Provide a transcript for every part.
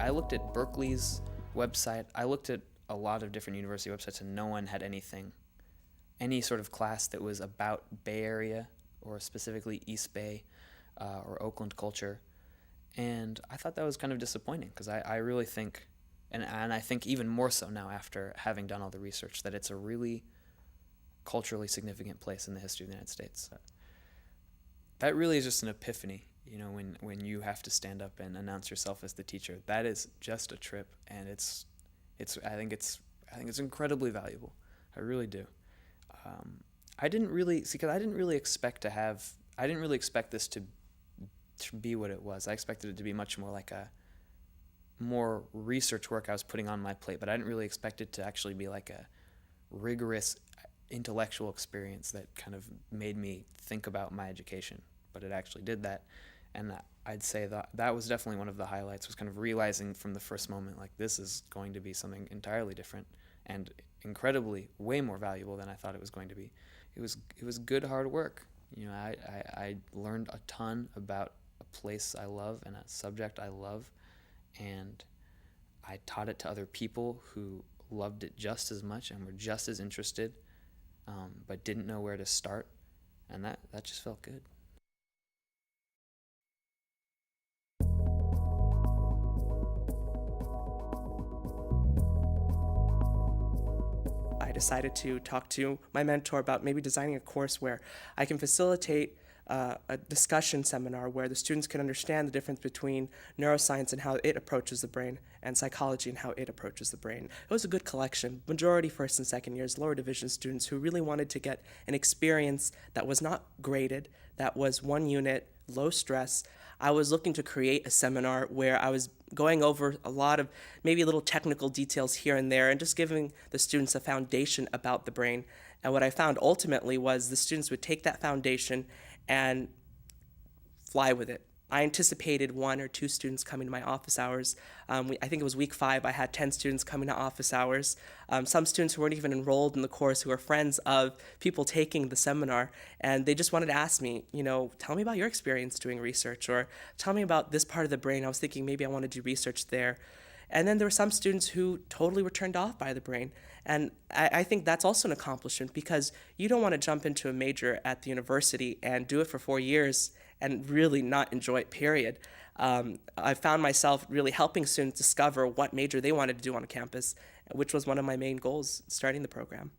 I looked at Berkeley's website. I looked at a lot of different university websites, and no one had any sort of class that was about Bay Area or specifically East Bay or Oakland culture. And I thought that was kind of disappointing because I really think, and I think even more so now after having done all the research, that it's a really culturally significant place in the history of the United States. That really is just an epiphany, you know, when you have to stand up and announce yourself as the teacher. That is just a trip, and I think it's incredibly valuable. I really do. I didn't really expect this to be what it was. I expected it to be much more like more research work I was putting on my plate, but I didn't really expect it to actually be like a rigorous intellectual experience that kind of made me think about my education. But it actually did that, and I'd say that was definitely one of the highlights, was kind of realizing from the first moment, like, this is going to be something entirely different and incredibly way more valuable than I thought it was going to be. It was good hard work. You know, I learned a ton about a place I love and a subject I love, and I taught it to other people who loved it just as much and were just as interested, but didn't know where to start, and that just felt good. I decided to talk to my mentor about maybe designing a course where I can facilitate a discussion seminar where the students can understand the difference between neuroscience and how it approaches the brain, and psychology and how it approaches the brain. It was a good collection, majority first and second years, lower division students who really wanted to get an experience that was not graded, that was one unit, low stress. I was looking to create a seminar where I was going over a lot of maybe little technical details here and there and just giving the students a foundation about the brain. And what I found ultimately was the students would take that foundation and fly with it. I anticipated 1 or 2 students coming to my office hours. I think it was week 5, I had 10 students coming to office hours. Some students who weren't even enrolled in the course, who were friends of people taking the seminar, and they just wanted to ask me, you know, tell me about your experience doing research, or tell me about this part of the brain. I was thinking maybe I want to do research there. And then there were some students who totally were turned off by the brain. And I think that's also an accomplishment, because you don't want to jump into a major at the university and do it for 4 years and really not enjoy it, period. I found myself really helping students discover what major they wanted to do on campus, which was one of my main goals starting the program.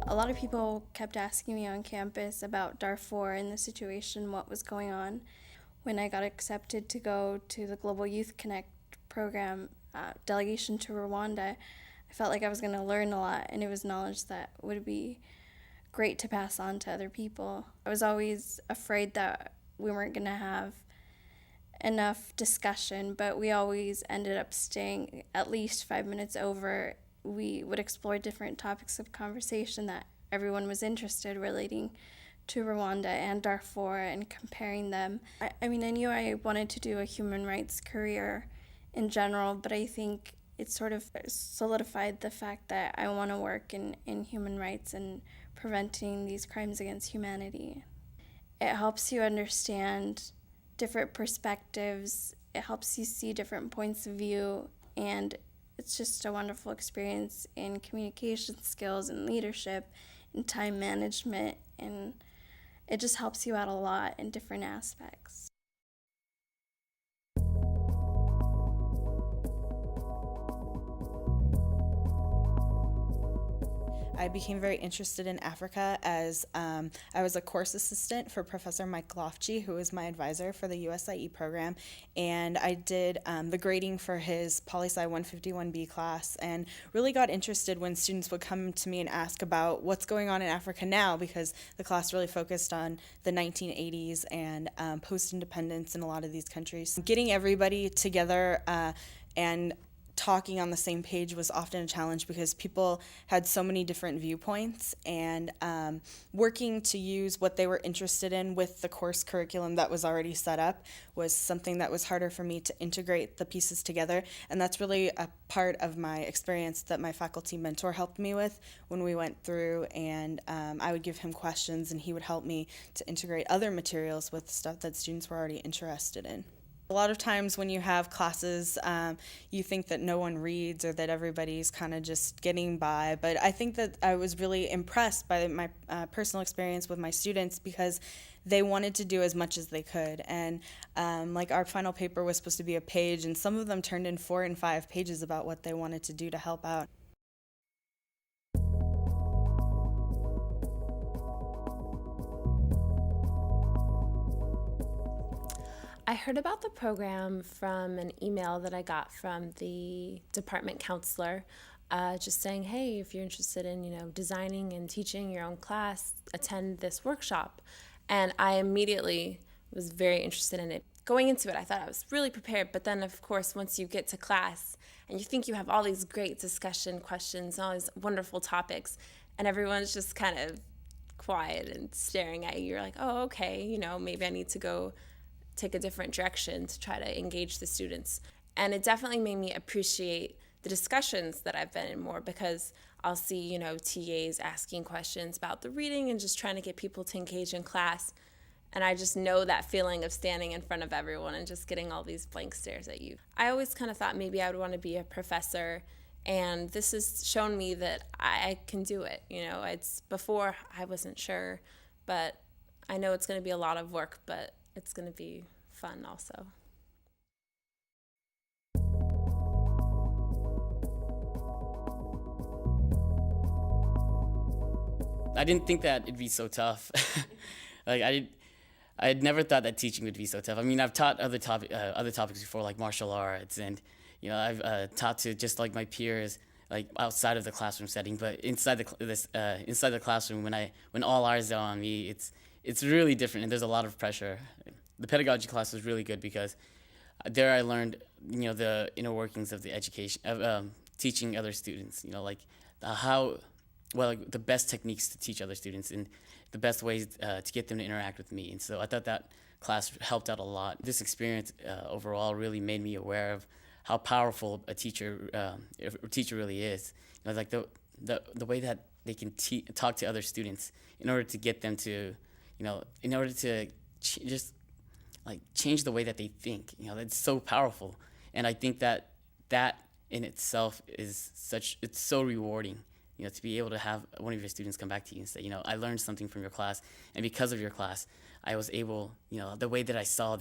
A lot of people kept asking me on campus about Darfur and the situation, what was going on. When I got accepted to go to the Global Youth Connect program delegation to Rwanda, I felt like I was going to learn a lot, and it was knowledge that would be great to pass on to other people. I was always afraid that we weren't going to have enough discussion, but we always ended up staying at least 5 minutes over. We would explore different topics of conversation that everyone was interested relating to Rwanda and Darfur and comparing them. I mean, I knew I wanted to do a human rights career in general, but I think it sort of solidified the fact that I want to work in human rights and preventing these crimes against humanity. It helps you understand different perspectives. It helps you see different points of view, and it's just a wonderful experience in communication skills and leadership and time management, and it just helps you out a lot in different aspects. I became very interested in Africa as I was a course assistant for Professor Mike Lofty, who was my advisor for the USIE program, and I did the grading for his Poli-Sci 151B class, and really got interested when students would come to me and ask about what's going on in Africa now, because the class really focused on the 1980s and post-independence in a lot of these countries. Getting everybody together and talking on the same page was often a challenge because people had so many different viewpoints, and working to use what they were interested in with the course curriculum that was already set up was something that was harder for me to integrate the pieces together. And that's really a part of my experience that my faculty mentor helped me with when we went through, and I would give him questions and he would help me to integrate other materials with stuff that students were already interested in. A lot of times when you have classes, you think that no one reads or that everybody's kind of just getting by, but I think that I was really impressed by my personal experience with my students because they wanted to do as much as they could. And like our final paper was supposed to be a page, and some of them turned in 4 and 5 pages about what they wanted to do to help out. I heard about the program from an email that I got from the department counselor, just saying, hey, if you're interested in, designing and teaching your own class, attend this workshop. And I immediately was very interested in it. Going into it, I thought I was really prepared, but then, of course, once you get to class and you think you have all these great discussion questions and all these wonderful topics, and everyone's just kind of quiet and staring at you, you're like, oh, okay, maybe I need to go take a different direction to try to engage the students. And it definitely made me appreciate the discussions that I've been in more, because I'll see, TAs asking questions about the reading and just trying to get people to engage in class. And I just know that feeling of standing in front of everyone and just getting all these blank stares at you. I always kind of thought maybe I would want to be a professor, and this has shown me that I can do it. It's before I wasn't sure, but I know it's going to be a lot of work, but it's going to be fun also. I didn't think that it'd be so tough. I had never thought that teaching would be so tough. I mean, I've taught other topics before, like martial arts, and I've taught to just like my peers, like outside of the classroom setting. But inside the classroom, when all eyes are on me, it's really different, and there's a lot of pressure. The pedagogy class was really good because there I learned, the inner workings of the education of teaching other students. The best techniques to teach other students and the best ways to get them to interact with me. And so I thought that class helped out a lot. This experience overall really made me aware of how powerful a teacher really is. The way that they can talk to other students in order to get them to, in order to change the way that they think. That's so powerful. And I think that in itself is it's so rewarding, to be able to have one of your students come back to you and say, I learned something from your class, and because of your class, I was able, the way that I saw